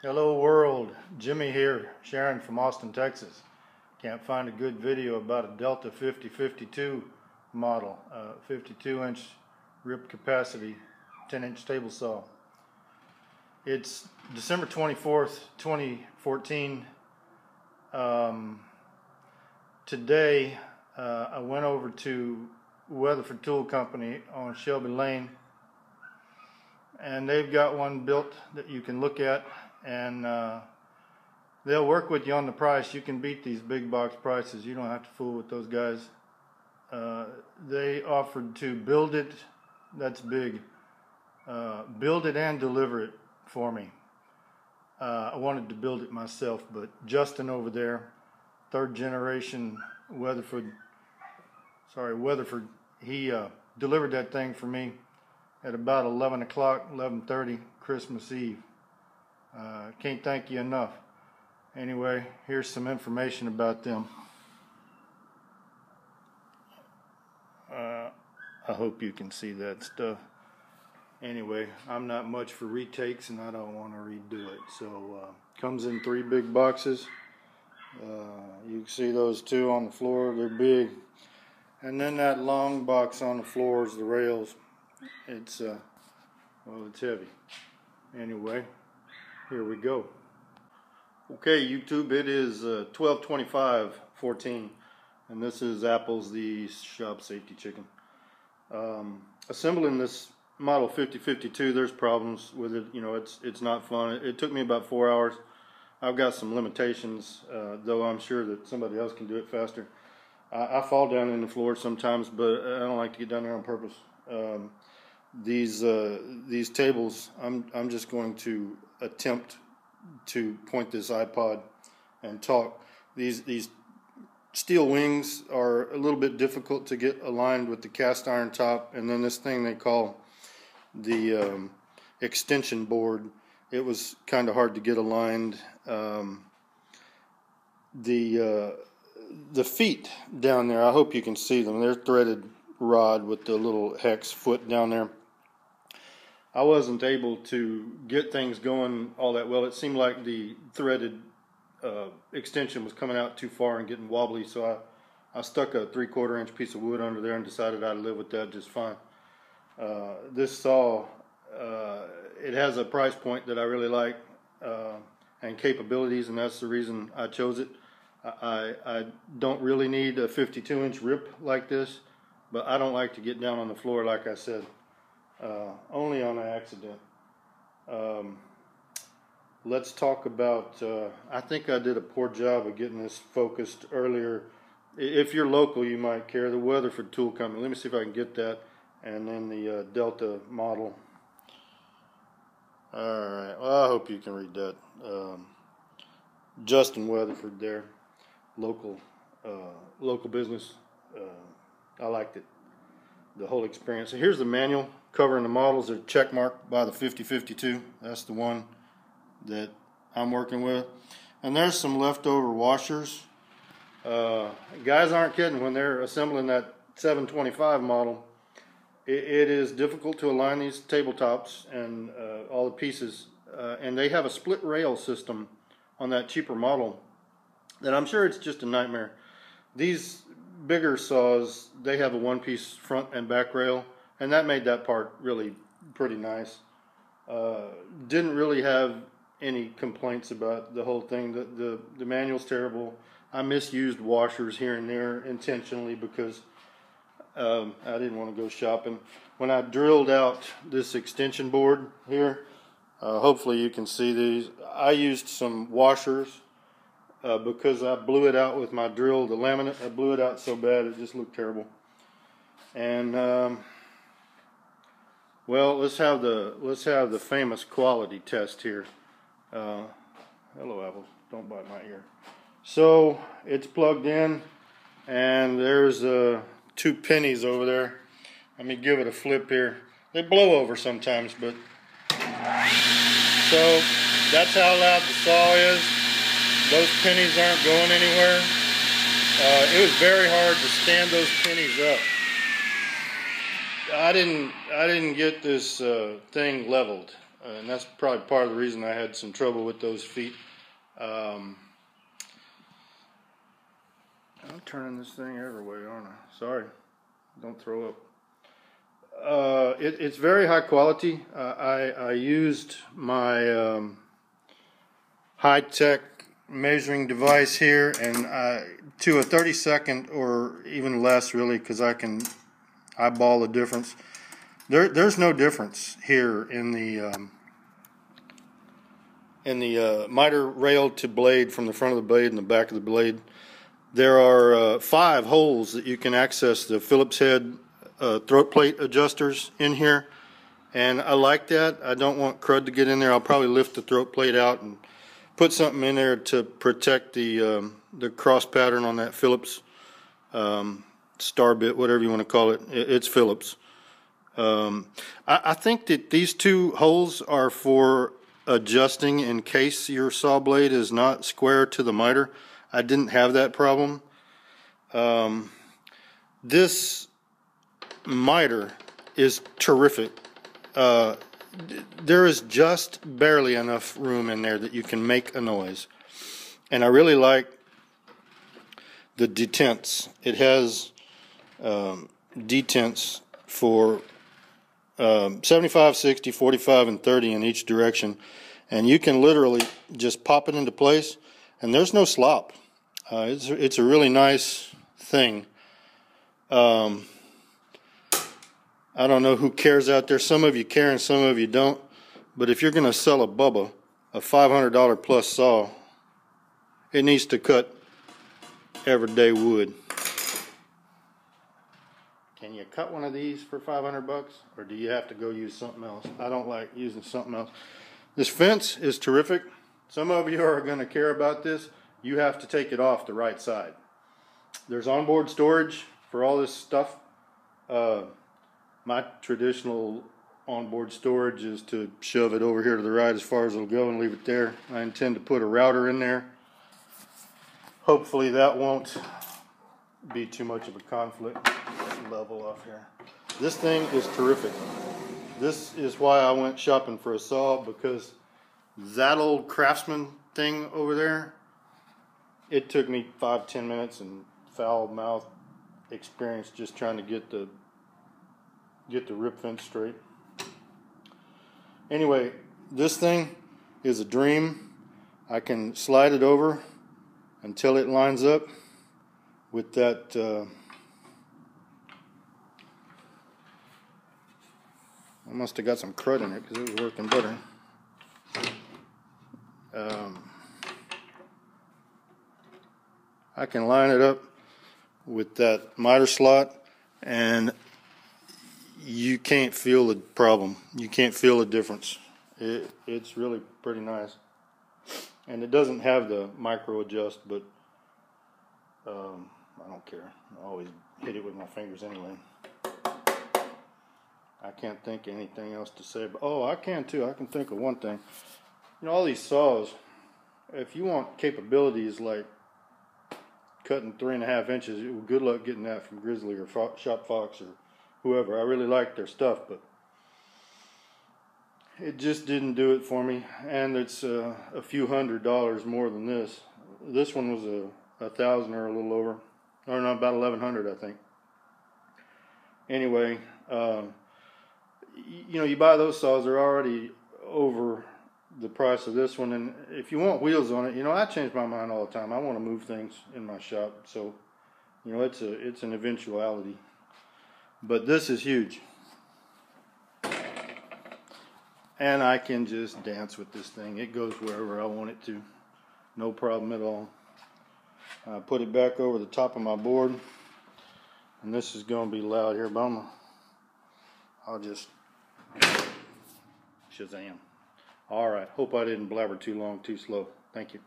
Hello world, Jimmy here, Sharon from Austin, Texas. Can't find a good video about a Delta 5052 model, 52-inch rip capacity, 10-inch table saw. It's December 24th, 2014. Today I went over to Weatherford Tool Company on Shelby Lane, and they've got one built that you can look at, and they'll work with you on the price. You can beat these big box prices. You don't have to fool with those guys. They offered to build it. That's big. Build it and deliver it for me. I wanted to build it myself, but Justin over there, third generation Weatherford, he delivered that thing for me at about 11 o'clock, 11:30, Christmas Eve. Can't thank you enough. Anyway, here's some information about them. I hope you can see that stuff. Anyway, I'm not much for retakes, and I don't want to redo it. So, comes in 3 big boxes. You can see those 2 on the floor. They're big. And then that long box on the floor is the rails. It's it's heavy. Anyway, here we go. Okay, YouTube, it is 12/25/14, and this is Apple's the shop safety chicken. Assembling this model 5052, there's problems with it. You know, it's not fun. It took me about 4 hours. I've got some limitations, though I'm sure that somebody else can do it faster. I fall down in the floor sometimes, but I don't like to get down there on purpose. These tables, I'm just going to attempt to point this iPod and talk. These steel wings are a little bit difficult to get aligned with the cast iron top, and then this thing they call the extension board. It was kind of hard to get aligned. The feet down there, I hope you can see them. They're threaded rod with the little hex foot down there. I wasn't able to get things going all that well. It seemed like the threaded extension was coming out too far and getting wobbly, so I stuck a 3/4 inch piece of wood under there and decided I'd live with that just fine. This saw, it has a price point that I really like and capabilities, and that's the reason I chose it. I don't really need a 52-inch rip like this, but I don't like to get down on the floor, like I said. Only on an accident. Let's talk about, I think I did a poor job of getting this focused earlier. If you're local, you might care. The Weatherford Tool Company. Let me see if I can get that. And then the Delta model. Alright, well, I hope you can read that. Justin Weatherford there. Local business. I liked it. The whole experience. So here's the manual covering the models. They're check marked by the 5052. That's the one that I'm working with. And there's some leftover washers. Guys aren't kidding when they're assembling that 725 model. It is difficult to align these tabletops and all the pieces. And they have a split rail system on that cheaper model that I'm sure it's just a nightmare. These bigger saws, they have a one-piece front and back rail, and that made that part really pretty nice. Didn't really have any complaints about the whole thing. The manual's terrible. I misused washers here and there intentionally because I didn't want to go shopping. When I drilled out this extension board here, hopefully you can see these, I used some washers because I blew it out with my drill, the laminate. I blew it out so bad it just looked terrible. And well, let's have the famous quality test here. Hello, Apple, don't bite my ear. So it's plugged in, and there's 2 pennies over there. Let me give it a flip here. They blow over sometimes, but so that's how loud the saw is. Those pennies aren't going anywhere. It was very hard to stand those pennies up. I didn't get this thing leveled. and that's probably part of the reason I had some trouble with those feet. I'm turning this thing every way, aren't I? Sorry, don't throw up. It's very high quality. I used my high-tech measuring device here, and to a 32nd or even less, really, because I can eyeball the difference. There's no difference here in the miter rail to blade, from the front of the blade and the back of the blade. There are 5 holes that you can access the Phillips head throat plate adjusters in here, and I like that. I don't want crud to get in there. I'll probably lift the throat plate out and put something in there to protect the cross pattern on that Phillips star bit, whatever you want to call it. It's Phillips. I think that these 2 holes are for adjusting in case your saw blade is not square to the miter. I didn't have that problem. This miter is terrific. There is just barely enough room in there that you can make a noise, and I really like the detents. It has detents for 75, 60, 45, and 30 in each direction, and you can literally just pop it into place, and there's no slop. It's a really nice thing. I don't know who cares out there. Some of you care and some of you don't. But if you're going to sell a Bubba, a $500 plus saw, it needs to cut everyday wood. Can you cut one of these for 500 bucks, or do you have to go use something else? I don't like using something else. This fence is terrific. Some of you are going to care about this. You have to take it off the right side. There's onboard storage for all this stuff. My traditional onboard storage is to shove it over here to the right as far as it'll go and leave it there. I intend to put a router in there. Hopefully that won't be too much of a conflict. Level off here. This thing is terrific. This is why I went shopping for a saw, because that old Craftsman thing over there, it took me 5-10 minutes and foul mouth experience just trying to get the rip fence straight. Anyway, this thing is a dream. I can slide it over until it lines up with that I must have got some crud in it because it was working better. I can line it up with that miter slot, and you can't feel the problem. You can't feel the difference. It's really pretty nice. And it doesn't have the micro adjust, but I don't care. I always hit it with my fingers anyway. I can't think of anything else to say. But, oh, I can too. I can think of one thing. You know, all these saws, if you want capabilities like cutting 3.5 inches, good luck getting that from Grizzly or Shop Fox or whoever. I really like their stuff, but it just didn't do it for me. And it's a few $100s more than this. This one was $1,000 or a little over, or no, about $1,100, I think. Anyway, you know, you buy those saws, they're already over the price of this one, and if you want wheels on it, you know, I change my mind all the time. I want to move things in my shop, so you know, it's an eventuality. But this is huge, and I can just dance with this thing. It goes wherever I want it to, no problem at all. I put it back over the top of my board, and this is going to be loud here, but I'll just Shazam. All right, hope I didn't blabber too long, too slow. Thank you.